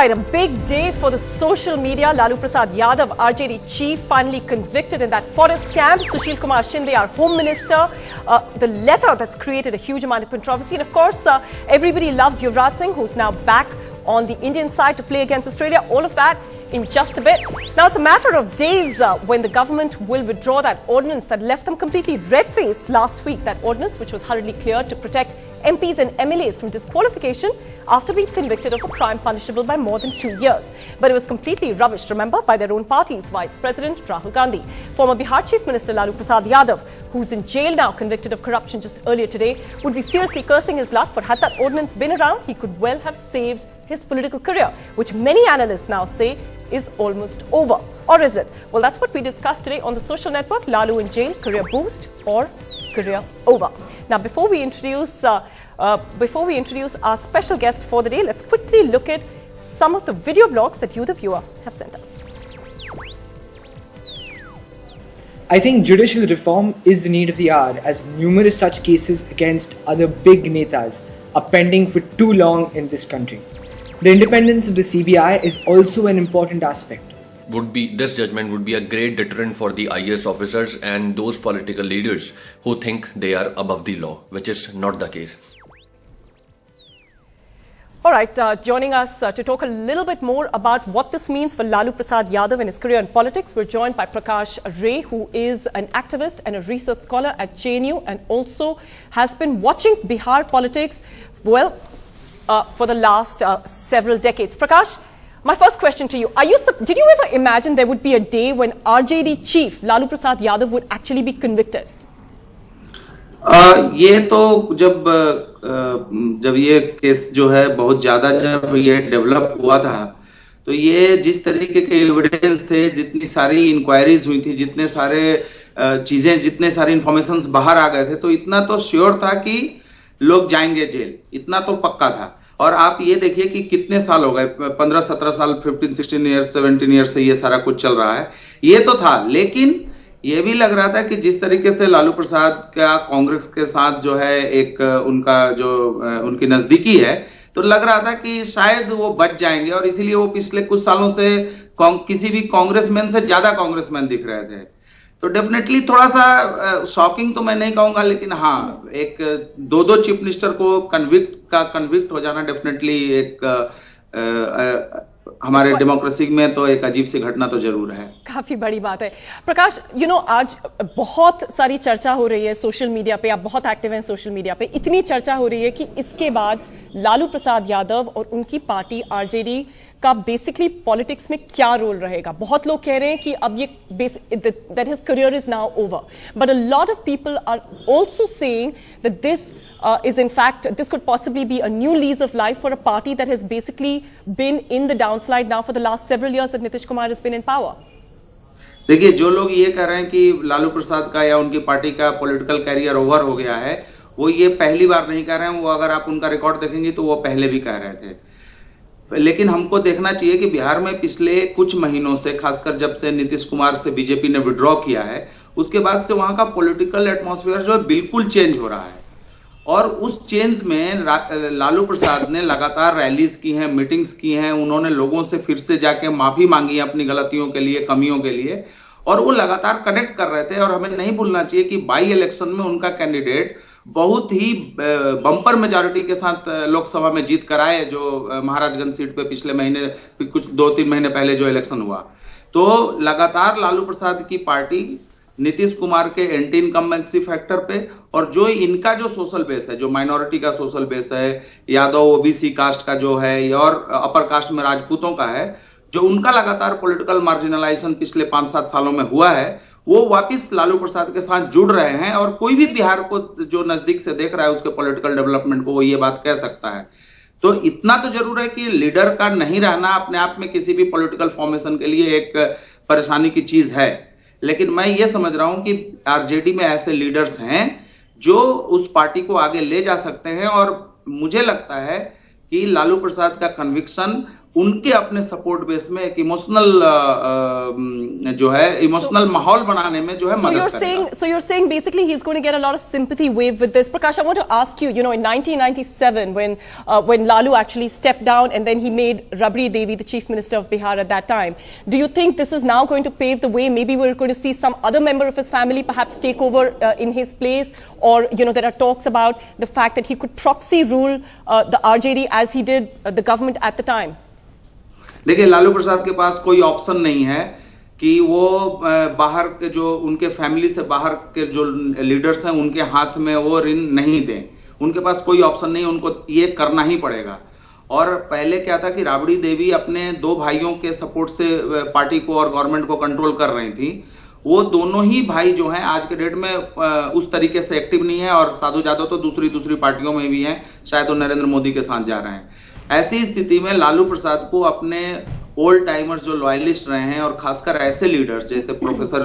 right, a big day for the social media. Lalu Prasad Yadav, RJD chief, finally convicted in that forest camp. Sushil Kumar Shinde, our home minister. The letter that's created a huge amount of controversy. And of course, everybody loves Yuvraj Singh, who's now back on the Indian side to play against Australia. All of that in just a bit. Now, it's a matter of days when the government will withdraw that ordinance that left them completely red-faced last week. That ordinance, which was hurriedly cleared to protect MPs and MLAs from disqualification after being convicted of a crime punishable by more than 2 years. But it was completely rubbished, remember, by their own party's Vice President Rahul Gandhi. Former Bihar Chief Minister Lalu Prasad Yadav, who's in jail now convicted of corruption just earlier today, would be seriously cursing his luck, for had that ordinance been around, he could well have saved his political career, which many analysts now say is almost over. Or is it? Well, that's what we discussed today on the social network. Lalu in jail, career boost or career over. Now, before we introduce our special guest for the day, let's quickly look at some of the video blogs that you, the viewer, have sent us. I think judicial reform is the need of the hour, as numerous such cases against other big netas are pending for too long in this country. The independence of the CBI is also an important aspect. This judgment would be a great deterrent for the IAS officers and those political leaders who think they are above the law, which is not the case. All right, joining us to talk a little bit more about what this means for Lalu Prasad Yadav and his career in politics, we're joined by Prakash Ray, who is an activist and a research scholar at JNU and also has been watching Bihar politics, well, for the last several decades. Prakash, my first question to you, did you ever imagine there would be a day when RJD chief Lalu Prasad Yadav would actually be convicted? ये तो जब ये case जो है बहुत ज्यादा जब ये डेवलप हुआ था, तो ये जिस तरीके के एविडेंस थे, जितनी सारी इंक्वायरीज हुई थी, जितने सारे चीजें, जितने सारे इंफॉर्मेशंस बाहर आ गए थे, तो इतना तो श्योर था कि लोग जाएंगे जेल, इतना तो पक्का था। और आप ये देखिए कि कितने साल हो गए, 15-17 साल, 15-16 ईयर्स, 17 ईयर्स से ये सारा कुछ चल रहा है। ये तो था, लेकिन ये भी लग रहा था कि जिस तरीके से लालू प्रसाद का कांग्रेस के साथ जो है एक उनका जो उनकी नजदीकी है, तो लग रहा था कि शायद वो बच जाएंगे, और इसीलिए वो पिछले कुछ सालों से किसी भी कांग्रेसमैन से ज्यादा कांग्रेसमैन दिख रहे थे। तो डेफिनेटली थोड़ा सा शॉकिंग तो मैं नहीं कहूंगा, लेकिन हाँ, एक दो चीफ मिनिस्टर को कन्विक्ट हो जाना डेफिनेटली एक हमारे डेमोक्रेसी में तो एक अजीब सी घटना तो जरूर है। काफी बड़ी बात है। प्रकाश, आज बहुत सारी चर्चा हो रही है सोशल मीडिया पे, आप बहुत एक्टिव हैं सोशल मीडिया पे, इतनी चर्चा हो रही है कि इसके बाद लालू प्रसाद यादव और उनकी पार्टी आरजेडी का बेसिकली पॉलिटिक्स में क्या रोल रहेगा। बहुत लोग कह रहे हैं कि अब ये that his career is now over, but a lot of people are also saying that this is in fact, this could possibly be a new lease of life for a party that has basically been in the downslide now for the last several years that Nitish Kumar has been in power. देखिए, जो लोग ये कह रहे हैं कि लालू प्रसाद का या उनकी पार्टी का पॉलिटिकल कैरियर ओवर हो गया है, वो ये पहली बार नहीं कह रहे हैं। वो अगर आप उनका रिकॉर्ड देखेंगे तो वो पहले भी कह रहे थे। लेकिन हमको देखना चाहिए कि बिहार में पिछले कुछ महीनों से, खासकर जब से नीतीश कुमार से बीजेपी ने विड्रॉ किया है, उसके बाद से वहां का पॉलिटिकल एटमॉस्फेयर जो है बिल्कुल चेंज हो रहा है। और उस चेंज में लालू प्रसाद ने लगातार रैलीज की हैं, मीटिंग्स की हैं, उन्होंने लोगों से फिर से जाके माफी मांगी है अपनी गलतियों के लिए, कमियों के लिए, और वो लगातार कनेक्ट कर रहे थे। और हमें नहीं भूलना चाहिए कि बाई इलेक्शन में उनका कैंडिडेट बहुत ही बम्पर मेजॉरिटी के साथ लोकसभा में जीत कर आए, जो महाराजगंज सीट पे पिछले महीने, कुछ 2-3 महीने पहले जो इलेक्शन हुआ। तो लगातार लालू प्रसाद की पार्टी नीतीश कुमार के एंटी इनकम्बेंसी फैक्टर पे, और जो इनका जो सोशल बेस है, जो माइनॉरिटी का सोशल बेस है, यादव ओबीसी कास्ट का जो है और अपर कास्ट में राजपूतों का है, जो उनका लगातार पॉलिटिकल मार्जिनलाइजेशन पिछले 5-7 सालों में हुआ है, वो वापिस लालू प्रसाद के साथ जुड़ रहे हैं। और कोई भी बिहार को जो नजदीक से देख रहा है उसके पॉलिटिकल डेवलपमेंट को, वो ये बात कह सकता है। तो इतना तो जरूर है कि लीडर का नहीं रहना अपने आप में किसी भी पॉलिटिकल फॉर्मेशन के लिए एक परेशानी की चीज है, लेकिन मैं ये समझ रहा हूं कि आरजेडी में ऐसे लीडर्स हैं जो उस पार्टी को आगे ले जा सकते हैं। और मुझे लगता है कि लालू प्रसाद का कन्विक्शन उनके अपने सपोर्ट बेस में एक इमोशनल जो है इमोशनल माहौल बनाने में जो है मदद करेगा. So you're saying basically he's going to get a lot of sympathy wave with this. Prakash, I want to ask you, in 1997 when Lalu actually stepped down and then he made Rabri Devi the Chief Minister of Bihar at that time, do you think this is now going to pave the way? Maybe we're going to see some other member of his family perhaps take over in his place, or there are talks about the fact that he could proxy rule the RJD as he did the government at the time. देखिए, लालू प्रसाद के पास कोई option नहीं है कि वो बाहर के जो उनके फैमिली से बाहर के जो लीडर्स हैं उनके हाथ में वो ऋण नहीं दें. उनके पास कोई ऑप्शन नहीं, उनको ये करना ही पड़ेगा. और पहले क्या था कि राबड़ी देवी अपने दो भाइयों के सपोर्ट से पार्टी को और गवर्नमेंट को कंट्रोल कर रही थी. वो दोनों ही भाई जो हैं आज के डेट में उस तरीके से एक्टिव नहीं है, और साधु यादव तो दूसरी पार्टियों में भी हैं, शायद वो नरेंद्र मोदी के साथ जा रहे हैं. ऐसी स्थिति में लालू प्रसाद को अपने ओल्ड टाइमर्स जो लॉयलिस्ट रहे हैं, और खासकर ऐसे लीडर्स जैसे प्रोफेसर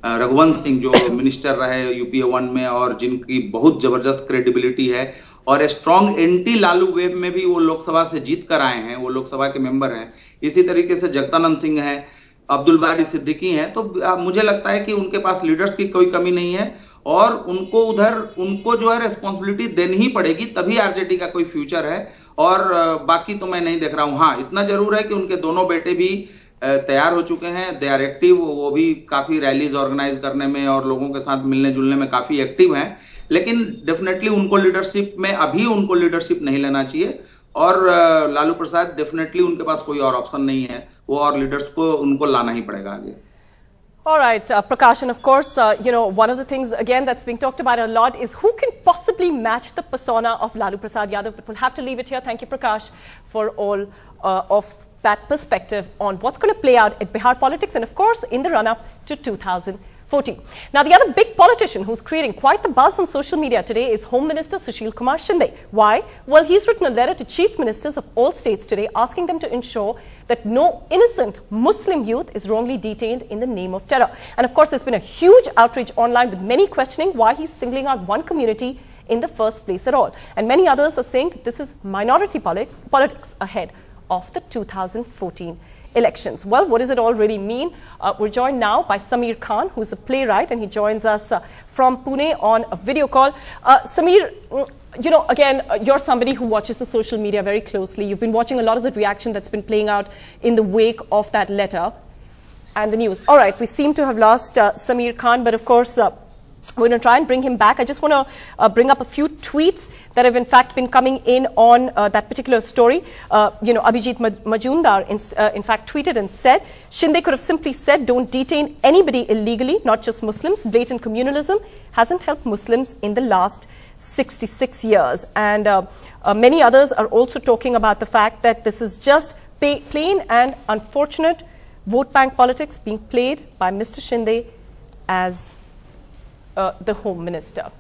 रघुवंश सिंह जो मिनिस्टर रहे यूपीए 1 में और जिनकी बहुत जबरदस्त क्रेडिबिलिटी है, और स्ट्रॉन्ग एंटी लालू वेव में भी वो लोकसभा से जीत कर आए हैं, वो लोकसभा के मेंबर हैं. इसी तरीके से जगदानंद सिंह है, अब्दुल बारी सिद्दीकी हैं. तो मुझे लगता है कि उनके पास लीडर्स की कोई कमी नहीं है, और उनको जो है रिस्पॉन्सिबिलिटी देनी ही पड़ेगी, तभी आरजेडी का कोई फ्यूचर है. और बाकी तो मैं नहीं देख रहा हूं. हाँ, इतना जरूर है कि उनके दोनों बेटे भी तैयार हो चुके हैं, दे आर एक्टिव. वो भी काफी रैलीज ऑर्गेनाइज करने में और लोगों के साथ मिलने जुलने में काफी एक्टिव हैं. लेकिन डेफिनेटली उनको लीडरशिप नहीं लेना चाहिए. और लालू प्रसाद डेफिनेटली उनके पास कोई और ऑप्शन नहीं है, वो और लीडर्स को उनको लाना ही पड़ेगा आगे. All right, Prakash, and of course, one of the things, again, that's being talked about a lot is who can possibly match the persona of Lalu Prasad Yadav. But we'll have to leave it here. Thank you, Prakash, for all of that perspective on what's going to play out at Bihar politics and, of course, in the run-up to 2014. Now, the other big politician who's creating quite the buzz on social media today is Home Minister Sushil Kumar Shinde. Why? Well, he's written a letter to chief ministers of all states today asking them to ensure that no innocent Muslim youth is wrongly detained in the name of terror. And of course, there's been a huge outrage online with many questioning why he's singling out one community in the first place at all. And many others are saying this is minority politics ahead of the 2014 elections. Well, what does it all really mean? We're joined now by Sameer Khan, who's a playwright, and he joins us from Pune on a video call. Sameer, again, you're somebody who watches the social media very closely. You've been watching a lot of the reaction that's been playing out in the wake of that letter and the news. All right, we seem to have lost Sameer Khan, but of course, we're going to try and bring him back. I just want to bring up a few tweets that have in fact been coming in on that particular story. Abhijit Majumdar in fact tweeted and said, Shinde could have simply said, don't detain anybody illegally, not just Muslims. Blatant communalism hasn't helped Muslims in the last 66 years. And many others are also talking about the fact that this is just plain and unfortunate vote bank politics being played by Mr. Shinde as the Home Minister.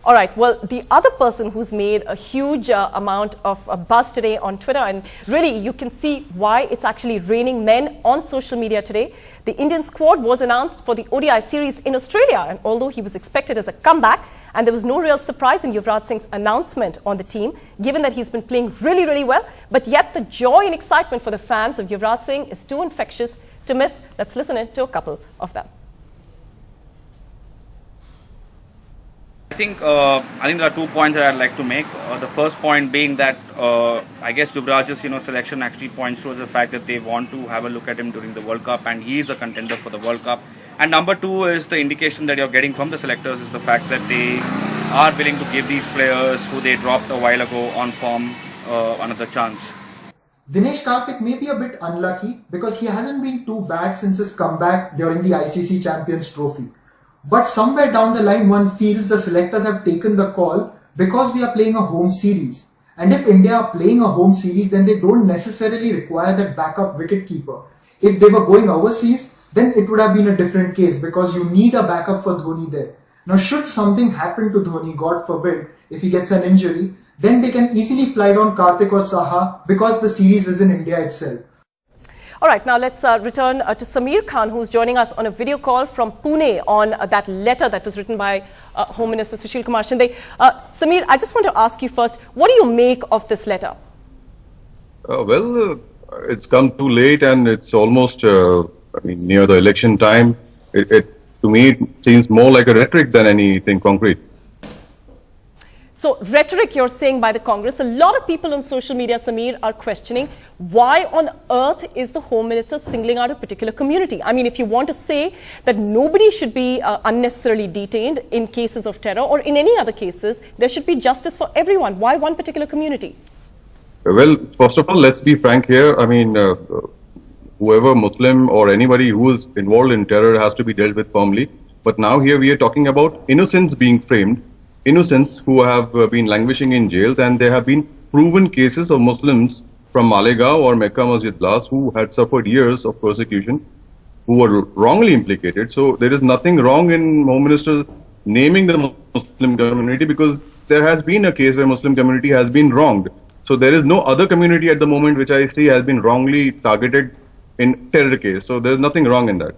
All right, well, the other person who's made a huge amount of buzz today on Twitter, and really you can see why it's actually raining men on social media today. The Indian squad was announced for the ODI series in Australia, and although he was expected as a comeback, and there was no real surprise in Yuvraj Singh's announcement on the team, given that he's been playing really, really well, but yet the joy and excitement for the fans of Yuvraj Singh is too infectious to miss. Let's listen in to a couple of them. I think there are 2 points that I'd like to make. The first point being that I guess Yuvraj's selection actually points towards the fact that they want to have a look at him during the World Cup, and he is a contender for the World Cup. And number 2 is the indication that you're getting from the selectors is the fact that they are willing to give these players who they dropped a while ago on form another chance. Dinesh Karthik may be a bit unlucky because he hasn't been too bad since his comeback during the ICC Champions Trophy. But somewhere down the line, one feels the selectors have taken the call because we are playing a home series. And if India are playing a home series, then they don't necessarily require that backup wicketkeeper. If they were going overseas, then it would have been a different case because you need a backup for Dhoni there. Now, should something happen to Dhoni, God forbid, if he gets an injury, then they can easily fly down Karthik or Saha because the series is in India itself. All right, now let's return to Sameer Khan, who's joining us on a video call from Pune on that letter that was written by Home Minister Sushil Kumar Shinde. Sameer, I just want to ask you first, what do you make of this letter? It's come too late, and it's almost near the election time. To me, it seems more like a rhetoric than anything concrete. So rhetoric, you're saying, by the Congress. A lot of people on social media, Samir, are questioning why on earth is the Home Minister singling out a particular community? I mean, if you want to say that nobody should be unnecessarily detained in cases of terror or in any other cases, there should be justice for everyone. Why one particular community? Well, first of all, let's be frank here. I mean, whoever Muslim or anybody who is involved in terror has to be dealt with firmly. But now here we are talking about innocents being framed, innocents who have been languishing in jails, and there have been proven cases of Muslims from Malegaon or Mecca Masjid Blast who had suffered years of persecution, who were wrongly implicated. So there is nothing wrong in Home Minister naming the Muslim community, because there has been a case where Muslim community has been wronged. So there is no other community at the moment which I see has been wrongly targeted in terror case. So there is nothing wrong in that.